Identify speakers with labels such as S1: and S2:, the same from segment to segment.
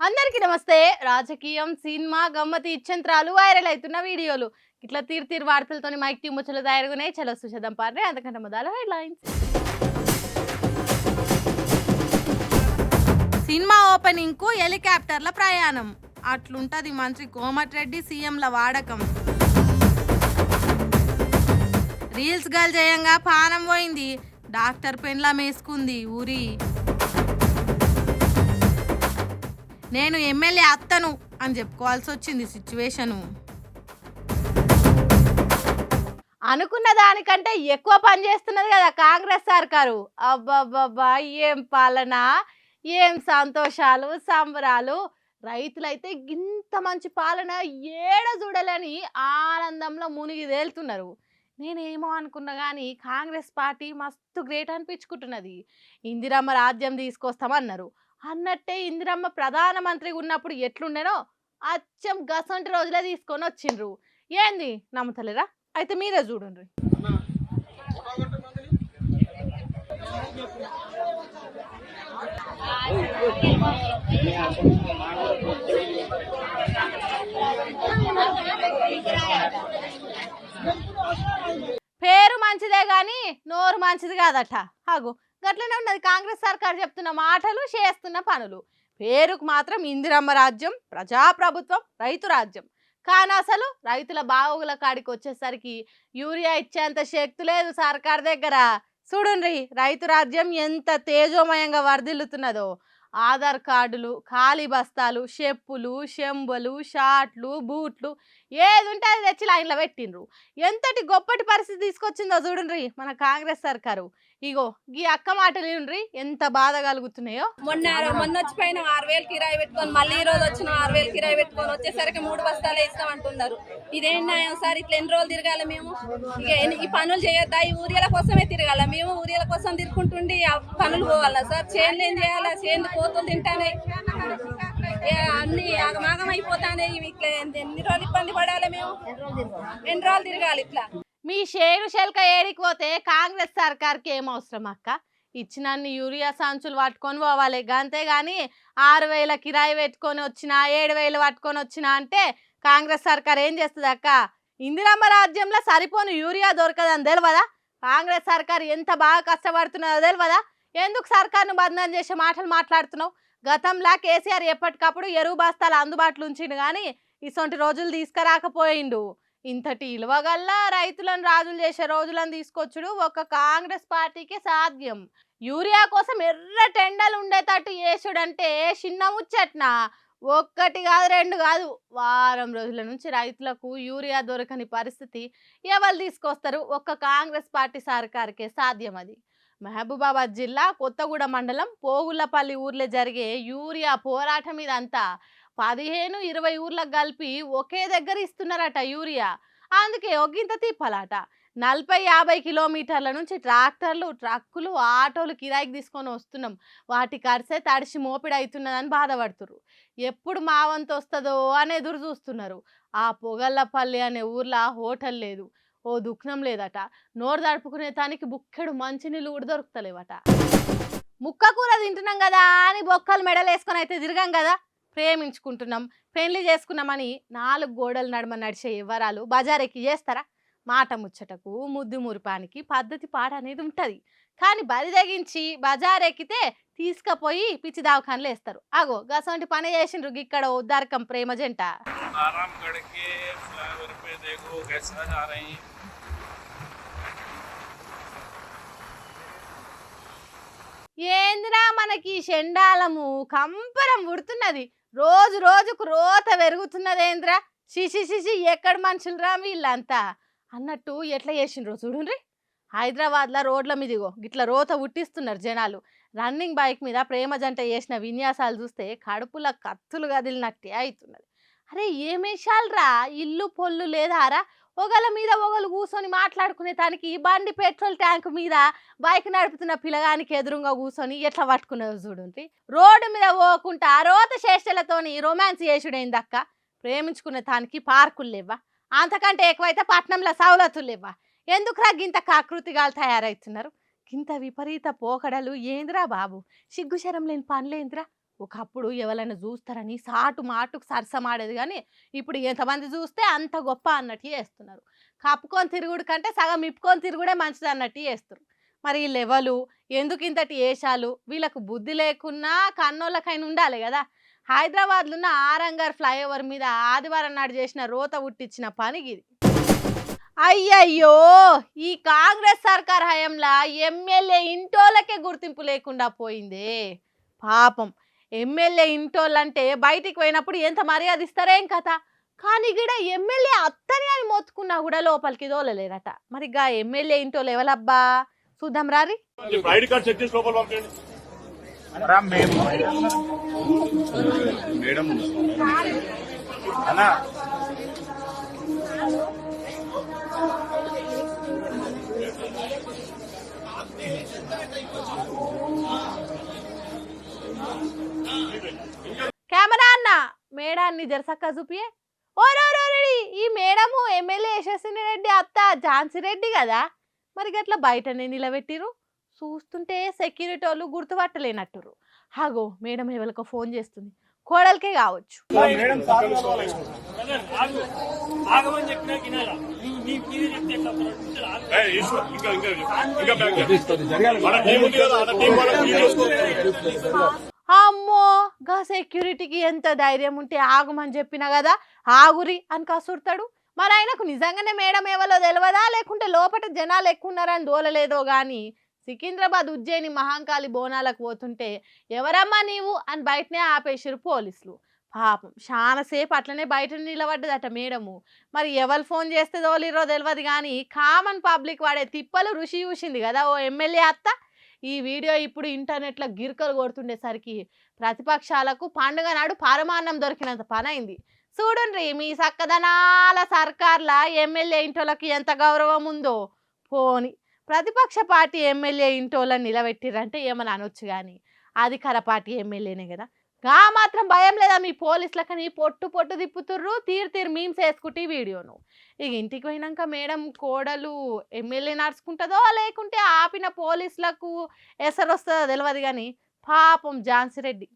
S1: అందరికీ నమస్తే. రాజకీయం, సినిమా, గమ్మతి ఇచ్చంత్రాలు వైరల్ అవుతున్న వీడియోలు ఇట్లా తీరు వార్తలతోని మైక్ టీ ముచ్చలు తయారుగున్నాయి. చలో చూసేద్దాం పార్రే. అంతకంటే మొదలు హెడ్లైన్స్. సినిమా ఓపెనింగ్ కు హెలికాప్టర్ల ప్రయాణం, అట్లుంటది మంత్రి కోమటిరెడ్డి సీఎంల వాడకం. రీల్స్ గల్ చేయంగా పానం పోయింది, డాక్టర్ పెన్లా మేసుకుంది ఊరి. నేను ఎమ్మెల్యే అత్తను అని చెప్పుకోవాల్సి వచ్చింది సిచ్యువేషను. అనుకున్న దానికంటే ఎక్కువ పని చేస్తున్నది కదా కాంగ్రెస్ సర్కారు. అబ్బబ్బబ్బా, ఏం పాలన, ఏం సంతోషాలు, సంబరాలు. రైతులైతే ఇంత మంచి పాలన ఏడ చూడలేని ఆనందంలో మునిగి తేలుతున్నారు. నేనేమో అనుకున్నా కానీ కాంగ్రెస్ పార్టీ మస్తు గ్రేట్ అనిపించుకుంటున్నది. ఇందిరమ్మ రాజ్యం తీసుకొస్తామన్నారు. అన్నట్టే ఇందిరమ్మ ప్రధానమంత్రిగా ఉన్నప్పుడు ఎట్లుండేనో అచ్చం గసంటి రోజులే తీసుకొని వచ్చిండ్రు. ఏంది నమ్మతలేరా? అయితే మీరే చూడండి. పేరు మంచిదే గాని నోరు మంచిది కాదట. ఆగు, గట్లనే ఉన్నది కాంగ్రెస్ సర్కార్ చెప్తున్న మాటలు, చేస్తున్న పనులు. పేరుకు మాత్రం ఇందిరమ్మ రాజ్యం, ప్రజాప్రభుత్వం, రైతు రాజ్యం. కానీ అసలు రైతుల బావుల కాడికి వచ్చేసరికి యూరియా ఇచ్చేంత శక్తి లేదు సర్కార్ దగ్గర. చూడండి రైతు రాజ్యం ఎంత తేజోమయంగా వర్ధిల్లుతున్నదో. ఆధార్ కార్డులు, ఖాళీ బస్తాలు, చెప్పులు, చెంబలు, షార్ట్లు, బూట్లు ఏది ఉంటే అది తెచ్చి లైన్లో పెట్టిండ్రు. ఎంతటి గొప్పటి పరిస్థితి తీసుకొచ్చిందో చూడండి మన కాంగ్రెస్ సర్కారు. ఇగో ఈ అక్క మాటలు వినండి ఎంత బాధ కలుగుతున్నాయో.
S2: మొన్న వచ్చిపోయిన 6,000 కిరాయి పెట్టుకొని మళ్ళీ ఈ రోజు వచ్చిన 6,000 కిరాయి పెట్టుకొని వచ్చేసరికి 3 బస్తాలే ఇస్తామంటున్నారు. ఇదేం న్యాయం సార్? ఇట్లా ఎన్ని రోజులు తిరగాల మేము? ఇక ఈ పనులు చేయొద్దా? ఈ ఊరియల కోసమే తిరగాల మేము? ఊరియల కోసం తిరుగుకుంటుండి ఆ పనులు పోవాలా సార్? చేనులు ఏం చేయాలా? చేను కోతులు తింటానే, అన్ని ఆగమాగం అయిపోతానే. ఇట్లా ఎన్ని రోజులు ఇబ్బంది పడాలి మేము? ఎన్ని రోజులు తిరగాలి ఇట్లా?
S1: మీ షేరు శెల్క ఏడికి పోతే కాంగ్రెస్ సర్కార్కి ఏం అవసరం అక్క? ఇచ్చినన్ని యూరియా సంచులు పట్టుకొని పోవాలి అంతేగాని 6,000 కిరాయి పెట్టుకొని వచ్చినా 7,000 పట్టుకొని వచ్చినా అంటే కాంగ్రెస్ సర్కార్ ఏం చేస్తుంది అక్క? ఇందిరమ్మ రాజ్యంలో సరిపోను యూరియా దొరకదని తెలియదా? కాంగ్రెస్ సర్కార్ ఎంత బాగా కష్టపడుతున్నదో తెలియదా? ఎందుకు సర్కార్ను బదనాం చేసే మాటలు మాట్లాడుతున్నావు? గతంలా కేసీఆర్ ఎప్పటికప్పుడు ఎరువు బస్తాలు అందుబాటులో ఉంచిండు కానీ ఇసొంటి రోజులు తీసుకురాకపోయిండు. ఇంతటి ఇలువగల్లా రైతులను రాజులు చేసే రోజులను తీసుకొచ్చుడు ఒక కాంగ్రెస్ పార్టీకే సాధ్యం. యూరియా కోసం ఎర్ర టెండలు ఉండేటట్టు చేసుడంటే చిన్న ముచ్చట్నా? ఒక్కటి కాదు, 2 కాదు, వారం రోజుల నుంచి రైతులకు యూరియా దొరకని పరిస్థితి ఎవరు తీసుకొస్తారు? ఒక్క కాంగ్రెస్ పార్టీ సర్కార్కే సాధ్యం అది. మహబూబాబాద్ జిల్లా కొత్తగూడ మండలం పోగులపల్లి ఊర్లో జరిగే యూరియా పోరాటం ఇదంతా 15-20 ఊర్లకు కలిపి ఒకే దగ్గర ఇస్తున్నారట యూరియా. అందుకే ఒకంత తిప్పలాట. 40-50 కిలోమీటర్ల నుంచి ట్రాక్టర్లు, ట్రక్కులు, ఆటోలు కిరాయికి తీసుకొని వస్తున్నాం. వాటి ఖర్చే తడిసి మోపిడి అవుతున్నదని బాధపడుతున్నారు. ఎప్పుడు మా వంతు వస్తుందో అని ఎదురు చూస్తున్నారు. ఆ పొగల్లపల్లి అనే ఊర్లో హోటల్ లేదు, ఓ దుఃఖం లేదట. నోరు తడుపుకునే తానికి బుక్కెడు మంచినీళ్ళు కూడా దొరుకుతలేవట. ముక్క కూర తింటున్నాం కదా అని బొక్కలు మెడలు వేసుకొని అయితే తిరగం కదా. ప్రేమించుకుంటున్నాం, పెళ్లి చేసుకున్నామని 4 గోడల నడుమ నడిచే వివరాలు బజారెక్కి చేస్తారా? మాట ముచ్చటకు, ముద్దు మురిపానికి పద్ధతి పాట అనేది ఉంటుంది. కానీ బరి తెగించి బజారెక్కితే తీసుకుపోయి పిచ్చి దావఖాన్లు వేస్తారు. అగో గసంటి పని చేసిండ్రు ఇక్కడ ఉద్దారకం ప్రేమ జంట. ఏందిరా మనకి షెండాలము కంపరం పుడుతున్నది. రోజు రోజుకు రోత పెరుగుతున్నదేంద్రా? శిశి ఎక్కడ మనుషులరా వీళ్ళంతా అన్నట్టు ఎట్లా చేసిండ్రో చూడండి. హైదరాబాద్లో రోడ్ల మీదిగో గిట్ల రోత ఉట్టిస్తున్నారు జనాలు. రన్నింగ్ బైక్ మీద ప్రేమ జంట చేసిన విన్యాసాలు చూస్తే కడుపుల కత్తులు కదిలినట్టే అవుతున్నది. అరే ఏమేషాలరా? ఇల్లు పొల్లు లేదారా? ఒకళ్ళ మీద ఒకళ్ళు కూర్చొని మాట్లాడుకునే దానికి బండి పెట్రోల్ ట్యాంక్ మీద బైక్ నడుపుతున్న పిల్లగానికి ఎదురుగా కూర్చొని ఎట్లా పట్టుకునేది చూడండి. రోడ్డు మీద పోకుండా రోత చేష్టలతోని రొమాన్స్ చేసుడైందక్క. ప్రేమించుకునే దానికి పార్కులు లేవా? అంతకంటే ఎక్కువైతే పట్నంలో సౌలతులు లేవా? ఎందుకు గింత కాకృతిగా తయారవుతున్నారు? ఇంత విపరీత పోకడలు ఏంద్రా బాబు, సిగ్గుశరం లేని పనులేంద్రా. ఒకప్పుడు ఎవరైనా చూస్తారని సాటు మాటుకు సరసమాడేది కానీ ఇప్పుడు ఎంతమంది చూస్తే అంత గొప్ప అన్నట్టు చేస్తున్నారు. కప్పుకొని తిరుగుడు కంటే సగం ఇప్పుకొని తిరుగుడే మంచిది అన్నట్టు చేస్తారు. మరి ఈ లెవెలు ఎందుకు ఇంతటి ఏషాలు, వీళ్ళకు బుద్ధి లేకున్నా కన్నోళ్ళకైనా ఉండాలి కదా. హైదరాబాద్లో ఉన్న ఆరంగర్ ఫ్లైఓవర్ మీద ఆదివారం నాడు చేసిన రోత ఉట్టించిన పనికి ఇది. అయ్యయ్యో, ఈ కాంగ్రెస్ సర్కార్ హయాంలో ఎమ్మెల్యే ఇంటోళ్ళకే గుర్తింపు లేకుండా పోయిందే పాపం. ఎమ్మెల్యే ఇంటోళ్ళంటే బయటికి పోయినప్పుడు ఎంత మర్యాద ఇస్తారేం కథ. కానీ గిడ ఎమ్మెల్యే అత్తని అని మొత్తుకున్నా కూడా లోపలికి దోలలేరట. మరి గా ఎమ్మెల్యే ఇంటోళ్ళు ఎవరబ్బా చూద్దాం రారి. కెమెరా అన్న మేడాన్ని జరసక్క చూపియే. ఓరోరోరి, ఈ మేడము ఎమ్మెల్యే యశస్విని రెడ్డి అత్త ఝాన్సీ రెడ్డి కదా. మరి గట్లా బయటనే నిలబెట్టిరు. చూస్తుంటే సెక్యూరిటీ వాళ్ళు గుర్తుపట్టలేనట్టురు. హాగో మేడం ఎవరికో ఫోన్ చేస్తుంది, కోడలికే కావచ్చు. అమ్మో, గా సెక్యూరిటీకి ఎంత ధైర్యం ఉంటే ఆగమని చెప్పినా కదా, ఆగురి అని కసురుతాడు. మరి ఆయనకు నిజంగానే మేడం ఎవరో తెలియదా, లేకుంటే లోపల జనాలు ఎక్కువ ఉన్నారని దోలలేదో గాని సికింద్రాబాద్ ఉజ్జయిని మహాంకాళి బోనాలకు పోతుంటే ఎవరమ్మా నీవు అని బయటనే ఆపేసారు పోలీసులు. పాపం చాలాసేపు అట్లనే బయట నిలబడ్డదట మేడము. మరి ఎవరు ఫోన్ చేస్తే దోలిరో తెలియదు కానీ కామన్ పబ్లిక్ వాడే తిప్పలు రుచి చూసింది కదా ఓ ఎమ్మెల్యే అత్త. ఈ వీడియో ఇప్పుడు ఇంటర్నెట్లో గిరికలు కొడుతుండేసరికి ప్రతిపక్షాలకు పండుగ నాడు పరమాన్నం దొరికినంత పని అయింది. చూడండి మీ సక్కదనాల సర్కార్ల ఎమ్మెల్యే ఇంటోళ్ళకి ఎంత గౌరవం ఉందో. పోని ప్రతిపక్ష పార్టీ ఎమ్మెల్యే ఇంటోళ్ళని నిలబెట్టిరంటే ఏమని అనొచ్చు కానీ అధికార పార్టీ ఎమ్మెల్యేనే కదా. గా మాత్రం భయం లేదా మీ పోలీసులకని పొట్టు పొట్టు తిప్పుతుర్రు, తీరు మీమ్స్ వేసుకుంటే ఈ వీడియోను. ఇక ఇంటికి పోయినాక మేడం కోడలు ఎమ్మెల్యే నడుచుకుంటుందో లేకుంటే ఆపిన పోలీసులకు ఎసరు వస్తుందో తెలియదు కానీ పాపం ఝాన్సీ రెడ్డి.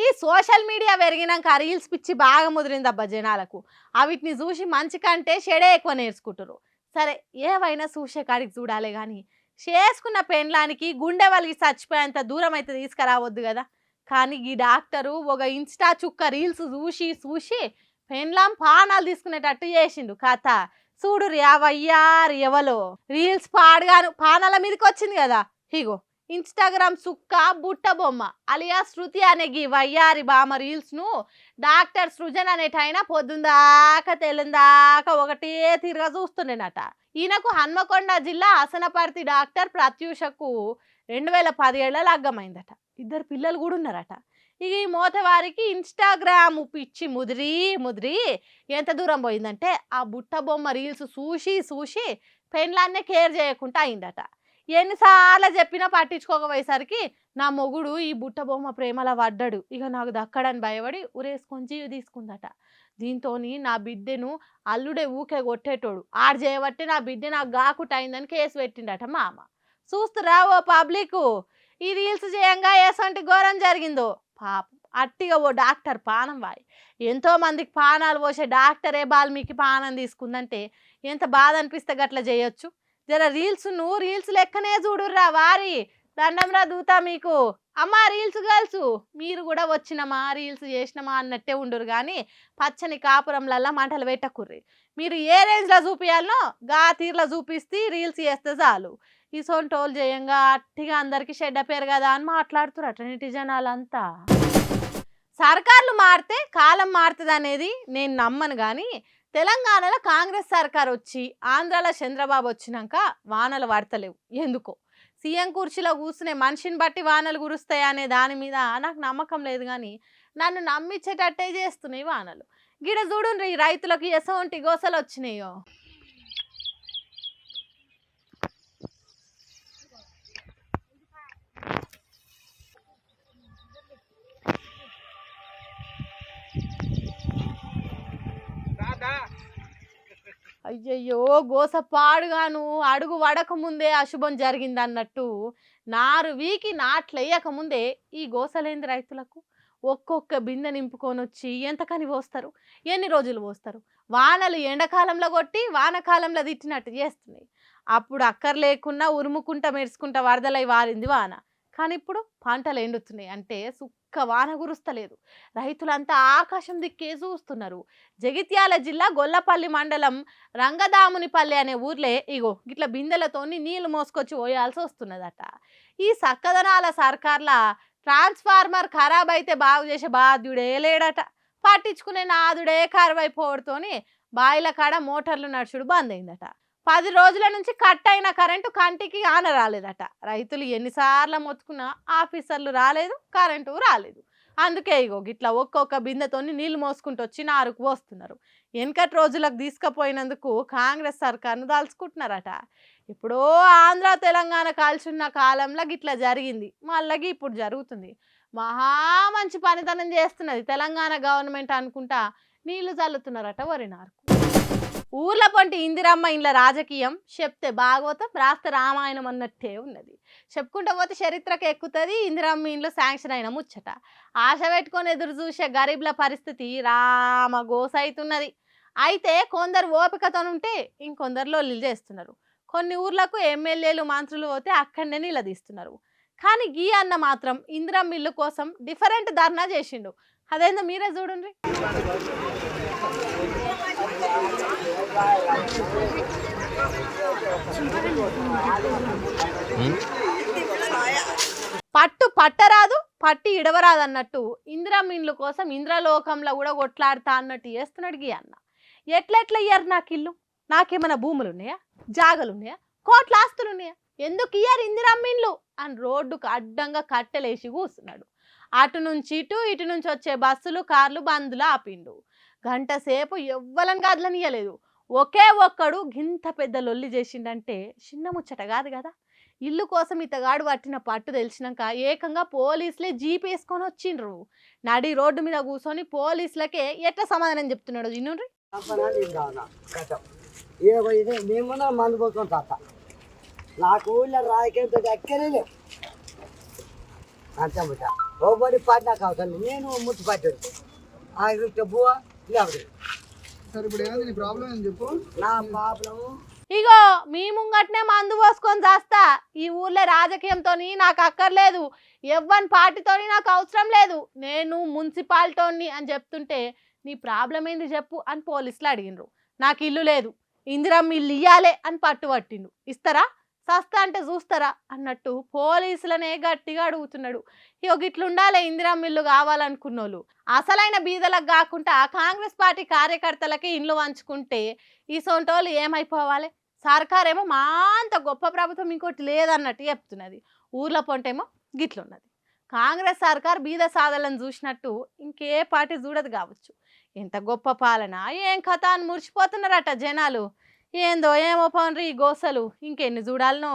S1: ఈ సోషల్ మీడియా పెరిగినాక రీల్స్ పిచ్చి బాగా ముదిరిందబ్బా జనాలకు. అవిటిని చూసి మంచి కంటే చెడే ఎక్కువ నేర్చుకుంటారు. సరే ఏవైనా చూసే కాడికి చూడాలి కానీ చేసుకున్న పెండ్లానికి గుండె వలిగి చచ్చిపోయేంత దూరం అయితే తీసుకురావద్దు కదా. కానీ ఈ డాక్టరు ఒక ఇన్స్టా చుక్క రీల్స్ చూసి పెండ్లాం పానాలు తీసుకునేటట్టు చేసిండు కథ. చూడు రేవయ్యారు ఎవలో రీల్స్ పాడగాను పానాల మీదకి వచ్చింది కదా. ఇగో ఇన్స్టాగ్రామ్ సుక్క బుట్ట బొమ్మ అలియా శృతి అనే గీ వయ్యారి బామ రీల్స్ను డాక్టర్ సృజన్ అనేటైనా పొద్దుందాకా తెల్లందాకా ఒకటే తీరుగా చూస్తుండేనట. ఈయనకు హన్మకొండ జిల్లా అసనపర్తి డాక్టర్ ప్రత్యూషకు 2017 లగ్గమైందట. 2 పిల్లలు కూడా ఉన్నారట. ఇక ఈ మోతవారికి ఇన్స్టాగ్రామ్ పిచ్చి ముదిరి ఎంత దూరం పోయిందంటే ఆ బుట్ట బొమ్మ రీల్స్ చూసి పెండ్లాన్నే కేర్ చేయకుండా అయిందట. ఎన్నిసార్లు చెప్పినా పట్టించుకోకపోయేసరికి నా మొగుడు ఈ బుట్ట బొమ్మ ప్రేమలా పడ్డాడు, ఇక నాకు దక్కడని భయపడి ఉరేసుకొని జీవి తీసుకుందట. దీంతో నా బిడ్డను అల్లుడే ఊకే కొట్టేటోడు, ఆడు చేయబట్టి నా బిడ్డ నాకు గాకుట అయిందని కేసు పెట్టిండట మామ. చూస్తురా ఓ పబ్లిక్, ఈ రీల్స్ చేయంగా ఎసంటి ఘోరం జరిగిందో. పాపం అట్టిగా ఓ డాక్టర్ పానం వాయి. ఎంతో మందికి పానాలు పోసే డాక్టరే బాల్మీకి పానం తీసుకుందంటే ఎంత బాధ అనిపిస్తే గట్లా చేయొచ్చు. జర రీల్స్ లెక్కనే చూడుర్రా వారి దండంరా దూతా మీకు. అమ్మా రీల్స్ గర్ల్స్ మీరు కూడా వచ్చినమా రీల్స్ చేసినమా అన్నట్టే ఉండరు కానీ పచ్చని కాపురంలల్లా మంటలు పెట్టకుర్రి. మీరు ఏ రేంజ్లో చూపించాలనో గా తీర్లో చూపిస్తే రీల్స్ చేస్తే చాలు. ఈ సొంటోళ్ళు చేయంగా అట్టిగా అందరికీ చెడ్డ పేరు కదా అని మాట్లాడుతున్నారు నీటి జనాలంతా. సర్కార్లు మారితే కాలం మారుతుంది అనేది నేను నమ్మను కానీ తెలంగాణలో కాంగ్రెస్ సర్కార్ వచ్చి ఆంధ్రాలో చంద్రబాబు వచ్చినాక వానలు పడతలేవు ఎందుకో. సీఎం కుర్చీలో కూర్చునే మనిషిని బట్టి వానలు కురుస్తాయి అనే దాని మీద నాకు నమ్మకం లేదు కానీ నన్ను నమ్మించేటట్టే చేస్తున్నాయి వానలు. గిడ చూడుండ్రి రైతులకు ఎసొంటి గోసలు వచ్చినాయో. అయ్యయ్యో! గోస పాడుగాను అడుగు వడక ముందే అశుభం జరిగిందన్నట్టు నారు వీకి నాట్లెయ్యక ముందే ఈ గోసలేంది రైతులకు? ఒక్కొక్క బిందె నింపుకొనొచ్చి ఎంతకని పోస్తారు? ఎన్ని రోజులు పోస్తారు? వానలు ఎండాకాలంలో కొట్టి, వానాకాలంలో తిట్టినట్టు చేస్తున్నాయి. అప్పుడు అక్కర్లేకున్నా ఉరుముకుంటా, మెరుసుకుంటా వరదలై వారింది వాన. కానీ ఇప్పుడు పంటలు ఎండుతున్నాయి. అంటే సుక్క వాన కురుస్తలేదు. రైతులంతా ఆకాశం దిక్కే చూస్తున్నారు. జగిత్యాల జిల్లా గొల్లపల్లి మండలం రంగదామునిపల్లి అనే ఊర్లే ఇగో గిట్ల బిందెలతోని నీళ్లు మోసుకొచ్చి పోయాల్సి వస్తున్నదట. ఈ సక్కదనాల సర్కార్ల ట్రాన్స్ఫార్మర్ ఖరాబ్ అయితే బాగు చేసే బాధ్యుడే లేడట. పట్టించుకునే నాదుడే కరువైపోవడంతోని బాయిల కాడ మోటార్లు నడుచుడు బంద్ అయిందట. 10 రోజుల నుంచి కట్ అయిన కరెంటు కంటికి ఆన రాలేదట. రైతులు ఎన్నిసార్లు మొత్తుకున్నా ఆఫీసర్లు రాలేదు, కరెంటు రాలేదు. అందుకే ఇగో గిట్లా ఒక్కొక్క బిందెతోని నీళ్లు మోసుకుంటూ వచ్చి నారుకు పోస్తున్నారు. వెనకటి రోజులకు తీసుకుపోయినందుకు కాంగ్రెస్ సర్కార్ను దాల్చుకుంటున్నారట. ఎప్పుడో ఆంధ్ర తెలంగాణ కాల్చున్న కాలంలో గిట్లా జరిగింది, మళ్ళీ ఇప్పుడు జరుగుతుంది. మహా మంచి పనితనం చేస్తున్నది తెలంగాణ గవర్నమెంట్ అనుకుంటా నీళ్లు చల్లుతున్నారట వరి నారుకు. ఊర్ల పొంటి ఇందిరమ్మ ఇండ్ల రాజకీయం చెప్తే భాగవతం, రాస్తే రామాయణం అన్నట్టే ఉన్నది. చెప్పుకుంటూ పోతే చరిత్రకి ఎక్కుతుంది ఇందిరమ్మ ఇండ్లు శాంక్షన్ అయిన ముచ్చట. ఆశ పెట్టుకొని ఎదురు చూసే గరీబ్ల పరిస్థితి రామ గోస అవుతున్నది. అయితే కొందరు ఓపికతో ఉంటే ఇంకొందరు లొల్లిలు చేస్తున్నారు. కొన్ని ఊర్లకు ఎమ్మెల్యేలు మంత్రులు పోతే అక్కడనే నిలదీస్తున్నారు. కానీ గీ అన్న మాత్రం ఇందిరమ్మ ఇల్లు కోసం డిఫరెంట్ ధర్నా చేసిండు. అదేందో మీరే చూడండి. పట్టు పట్టరాదు, పట్టి ఇడవరాదు అన్నట్టు ఇందిరమ్మ ఇండ్ల కోసం ఇంద్రలోకంలో కూడా కొట్లాడుతా అన్నట్టు చేస్తున్నాడు గీ అన్న. ఎట్లెట్లా ఇయ్యారు నాకు ఇల్లు? నాకేమైనా భూములు ఉన్నాయా, జాగలు ఉన్నాయా, కోట్ల ఆస్తులు ఉన్నాయా? ఎందుకు ఇయ్యారు ఇందిరమ్మ ఇండ్లు అని రోడ్డుకు అడ్డంగా కట్టెలేసి కూస్తున్నాడు. అటు నుంచి ఇటు నుంచి వచ్చే బస్సులు, కార్లు బందులు ఆపిండు. గంట సేపు ఎవ్వలని గదలనియలేదు. ఒకే ఒక్కడు గింత పెద్ద లొల్లి చేసిండంటే చిన్న ముచ్చట కాదు కదా. ఇల్లు కోసం ఇతగాడు పట్టిన పట్టు తెలిసినాక ఏకంగా పోలీసులే జీప్ వేసుకొని వచ్చిండ్రు. నడి రోడ్డు మీద కూర్చొని పోలీసులకే ఎట్లా సమాధానం చెప్తున్నాడు ఇన్నుండ్రి.
S3: మందు పోసుకొని తాత నాకు ఊళ్ళో రాజకీయంతో ఎక్కడే లేవు అంతే ముచ్చ ఓబడి పాటి నాకు అవసరం నేను ముట్టు పట్టాడు ఆ బువ్వ లేదు.
S4: సరే ఇప్పుడు ఏమైంది నీ ప్రాబ్లం అని చెప్పు.
S3: నా ప్రాబ్లము
S1: ఇగో మీ ముంగట్నే మందు పోసుకొని చేస్తా. ఈ ఊర్లో రాజకీయంతో నాకు అక్కర్లేదు, ఎవ్వని పార్టీతోని నాకు అవసరం లేదు, నేను మున్సిపాలిటీని అని చెప్తుంటే నీ ప్రాబ్లం ఏంది చెప్పు అని పోలీసులు అడిగినరు. నాకు ఇల్లు లేదు, ఇందిరమ్మ ఇల్లు ఇయ్యాలే అని పట్టుబట్టిండు. ఇస్తారా, సస్తా అంటే చూస్తారా అన్నట్టు పోలీసులనే గట్టిగా అడుగుతున్నాడు. ఇగో గిట్లుండాలి ఇందిరమ్మ ఇల్లు కావాలనుకున్నోళ్ళు. అసలైన బీదలకు కాకుండా కాంగ్రెస్ పార్టీ కార్యకర్తలకి ఇండ్లు వంచుకుంటే ఈ సొంటోళ్ళు ఏమైపోవాలి? సర్కారేమో మా అంత గొప్ప ప్రభుత్వం ఇంకోటి లేదన్నట్టు చెప్తున్నది. ఊర్ల పొంటేమో గిట్లున్నది. కాంగ్రెస్ సర్కార్ బీద సాధలను చూసినట్టు ఇంకే పార్టీ చూడదు కావచ్చు. ఎంత గొప్ప పాలన, ఏం కథ అని మురిసిపోతున్నారట జనాలు. ఏందో ఏమో పనులు ఈ గోసలు, ఇంకెన్ని చూడాలనో.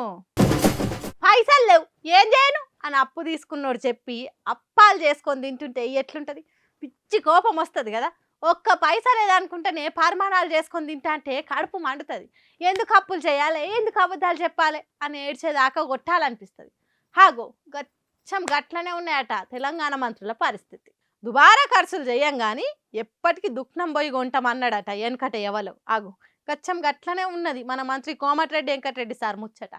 S1: పైసలు లేవు ఏం చేయను అని అప్పు తీసుకున్నోడు చెప్పి అప్పాలు చేసుకొని తింటుంటే ఎట్లుంటుంది? పిచ్చి కోపం వస్తుంది కదా. ఒక్క పైసా లేదనుకుంటేనే పరిమాణాలు చేసుకొని తింటా అంటే కడుపు మండుతుంది. ఎందుకు అప్పులు చేయాలి, ఎందుకు అబద్ధాలు చెప్పాలి అని ఏడ్చేదాకా కొట్టాలనిపిస్తుంది. హాగో గచ్చం గట్లనే ఉన్నాయట తెలంగాణ మంత్రుల పరిస్థితి. దుబారా ఖర్చులు చేయం కానీ ఎప్పటికీ దుఃఖం పోయి కొంటామన్నాడట వెనకట ఎవరు. ఆగు గచ్చం గట్లనే ఉన్నది మన మంత్రి కోమటిరెడ్డి వెంకటరెడ్డి సార్ ముచ్చట.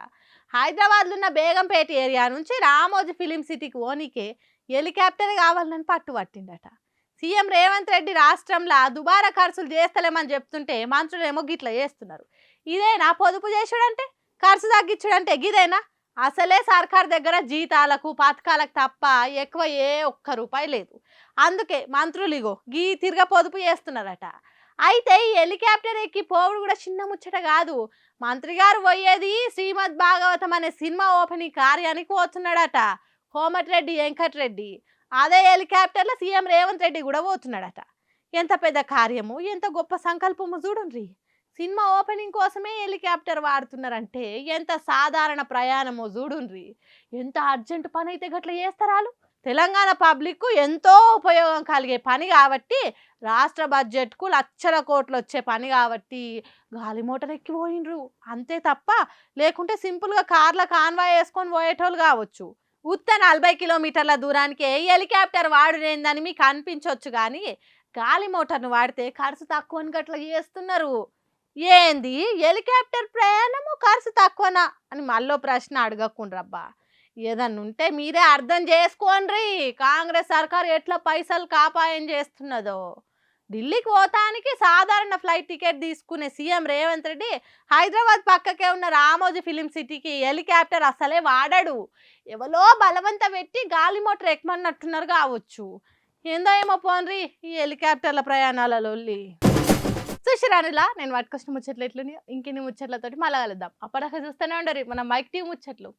S1: హైదరాబాద్లో ఉన్న బేగంపేట ఏరియా నుంచి రామోజీ ఫిలిం సిటీకి ఓనికే హెలికాప్టర్ కావాలని పట్టుబట్టిండట. సీఎం రేవంత్ రెడ్డి రాష్ట్రంలో దుబారా ఖర్చులు చేస్తలేమని చెప్తుంటే మంత్రులేమో గిట్లా చేస్తున్నారు. ఇదేనా పొదుపు చేసుడంటే, ఖర్చు తగ్గించుడంటే గిదేనా? అసలే సర్కార్ దగ్గర జీతాలకు పథకాలకు తప్ప ఎక్కువ ఏ ఒక్క రూపాయి లేదు. అందుకే మంత్రులు ఇగో గీ తిరగ పొదుపు చేస్తున్నారట. అయితే ఈ హెలికాప్టర్ ఎక్కి పోవుడు కూడా చిన్న ముచ్చట కాదు. మంత్రి గారు పోయేది శ్రీమద్ భాగవతం అనే సినిమా ఓపెనింగ్ కార్యానికి పోతున్నాడట కోమటిరెడ్డి వెంకటరెడ్డి. అదే హెలికాప్టర్లో సీఎం రేవంత్ రెడ్డి కూడా పోతున్నాడట. ఎంత పెద్ద కార్యము, ఎంత గొప్ప సంకల్పము చూడండి. సినిమా ఓపెనింగ్ కోసమే హెలికాప్టర్ వాడుతున్నారంటే ఎంత సాధారణ ప్రయాణమో చూడుండ్రి. ఎంత అర్జెంటు పని అయితే గట్ల చేస్తారాలు. తెలంగాణ పబ్లిక్ ఎంతో ఉపయోగం కలిగే పని కాబట్టి, రాష్ట్ర బడ్జెట్కు లక్షల కోట్లు వచ్చే పని కాబట్టి గాలి మోటార్ ఎక్కిపోయినరు అంతే తప్ప, లేకుంటే సింపుల్గా కార్ల కాన్వాయ్ వేసుకొని పోయేటోళ్ళు కావచ్చు. ఉత్త 40 కిలోమీటర్ల దూరానికి హెలికాప్టర్ వాడునేందని మీకు అనిపించవచ్చు, కానీ గాలి మోటార్ను వాడితే ఖర్చు తక్కువని గట్లా చేస్తున్నారు. ఏంది హెలికాప్టర్ ప్రయాణము ఖర్చు తక్కువనా అని మళ్ళీ ప్రశ్న అడగకుండ్రబ్బా. ఏదన్నా ఉంటే మీరే అర్థం చేసుకోండి. కాంగ్రెస్ సర్కారు ఎట్లా పైసలు కాపాయం చేస్తున్నదో. ఢిల్లీకి పోతానికి సాధారణ ఫ్లైట్ టికెట్ తీసుకునే సీఎం రేవంత్ రెడ్డి హైదరాబాద్ పక్కకే ఉన్న రామోజీ ఫిలిం సిటీకి హెలికాప్టర్ అసలే వాడాడు. ఎవరో బలవంత పెట్టి గాలి మోటార్ ఎక్కమన్నట్టున్నారు కావచ్చు. ఏందో ఏమో పోన్రి ఈ హెలికాప్టర్ల ప్రయాణాలలో. చూసిరానులా నేను పట్టుకొచ్చిన ముచ్చట్లు ఎట్లున్నాయో ఇంకెన్ని ముచ్చట్లతోటి మళ్ళా కలుద్దాం. అప్పటిదాకా చూస్తూనే ఉండరు మన మైక్ టీవీ ముచ్చట్లు.